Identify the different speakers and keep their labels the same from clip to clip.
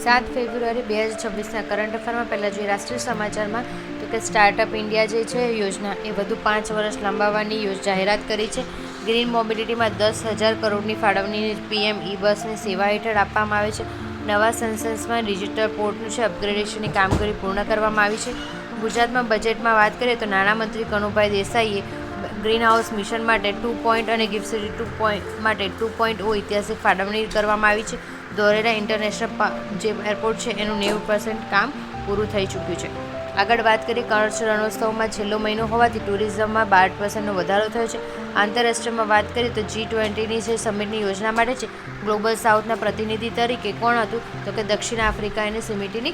Speaker 1: 7 ફેબ્રુઆરી 2026ના current અફેરમાં પહેલાં જોઈએ રાષ્ટ્રીય સમાચારમાં તો કે સ્ટાર્ટઅપ ઇન્ડિયા જે છે યોજના એ વધુ 5 વર્ષ લંબાવવાની જાહેરાત કરી છે. ગ્રીન મોબિલિટીમાં 10,000 કરોડની ફાળવણી PM ઈ-બસની સેવા હેઠળ આપવામાં આવે છે. નવા સેન્સસમાં ડિજિટલ પોર્ટનું છે અપગ્રેડેશનની કામગીરી પૂર્ણ કરવામાં આવી છે. ગુજરાતમાં બજેટમાં વાત કરીએ તો નાણામંત્રી કનુભાઈ દેસાઈએ ગ્રીન હાઉસ મિશન માટે 2 અને ગિફ્ટ સિટી 2 માટે 2.0 ઐતિહાસિક ફાળવણી કરવામાં આવી છે. દોરેડા ઇન્ટરનેશનલ જે એરપોર્ટ છે એનું 90% કામ પૂરું થઈ ચૂક્યું છે. આગળ વાત કરીએ કચ્છ રણોત્સવમાં છેલ્લો મહિનો હોવાથી ટુરિઝમમાં 12%નો વધારો થયો છે. આંતરરાષ્ટ્રીયમાં વાત કરીએ તો G20ની જે સમિટની યોજના માટે છે ગ્લોબલ સાઉથના પ્રતિનિધિ તરીકે કોણ હતું તો કે દક્ષિણ આફ્રિકા અને સમિટની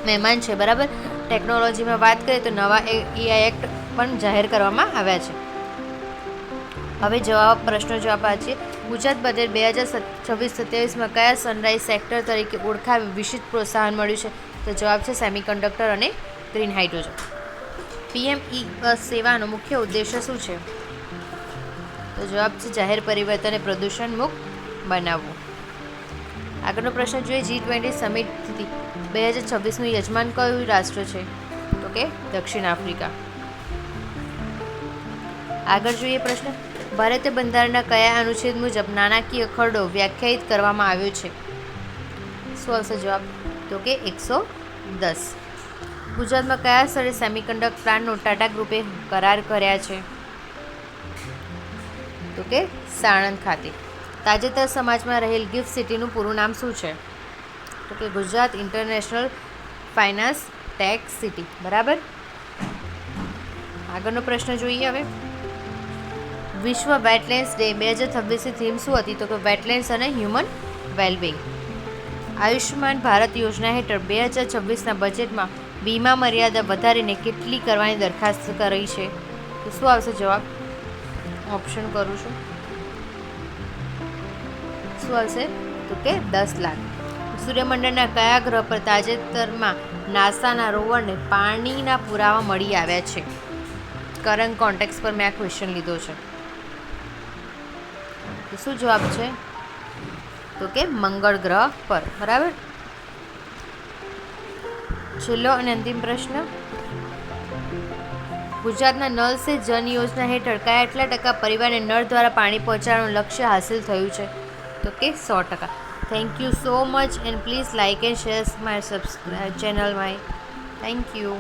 Speaker 1: મહેમાન છે. બરાબર. ટેકનોલોજીમાં વાત કરીએ તો નવા AI એક્ટ પણ જાહેર કરવામાં આવ્યા છે. હવે પ્રશ્નો જવાબ આપીએ. ગુજરાત બજેટ 2026-27માં કયા સનરાઇઝ સેક્ટર તરીકે ઓળખાવી વિશિષ્ટ પ્રોત્સાહન મળ્યું છે? તો જવાબ છે સેમિકન્ડક્ટર અને ગ્રીન હાઇડ્રોજન. PM ઈ-બસ સેવાનો મુખ્ય ઉદ્દેશ્ય શું છે? તો જવાબ છે જાહેર પરિવર્તનને પ્રદૂષણ મુક્ત બનાવવું. આગળનો પ્રશ્ન જોઈએ G20 સમિટ 2026નું યજમાન કયું રાષ્ટ્ર છે? તો કે દક્ષિણ આફ્રિકા. આગળ જોઈએ પ્રશ્ન ભારતીય બંધારણના કયા અનુચ્છેદ મુજબ નાણાકીય ખરડો વ્યાખ્યાયિત કરવામાં આવ્યો છે? શું આવશે જવાબ? તો કે 110. ગુજરાતમાં કયા સ્થળે સેમિકન્ડક્ટર પ્લાન્ટનો ટાટા ગ્રુપે કરાર કર્યા છે? તો કે સાણંદ ખાતે. તાજેતર સમાજમાં રહેલ ગિફ્ટ સિટીનું પૂરું નામ શું છે? તો કે Gujarat international finance tech city. બરાબર. આગળનો પ્રશ્ન જોઈએ હવે વિશ્વ વેટલેન્ડ્સ ડે 2026ની થીમ શું હતી? તો કે વેટલેન્ડ્સ અને હ્યુમન વેલબિંગ. આયુષ્યમાન ભારત યોજના હેઠળ 2026ના બજેટમાં વીમા મર્યાદા વધારીને કેટલી કરવાની દરખાસ્ત કરી છે? તો શું આવશે જવાબ? ઓપ્શન કરું છું. શું આવશે? તો કે 10 લાખ. સૂર્યમંડળના કયા ગ્રહ પર તાજેતરમાં નાસાના રોવરને પાણીના પુરાવા મળી આવ્યા છે? કરંટ કોન્ટેક્સ પર મેં આ ક્વેશ્ચન લીધો છે. તો શું જવાબ છે? તો કે મંગળ ગ્રહ પર. બરાબર. છેલ્લો અને અંતિમ પ્રશ્ન ગુજરાતના નળ સે જન યોજના હેઠળ કેટલા ટકા પરિવારને નળ દ્વારા પાણી પહોંચાડવાનું લક્ષ્ય હાંસિલ થયું છે? તો કે 100%. Thank you so much and please like and share my channel my. Thank you.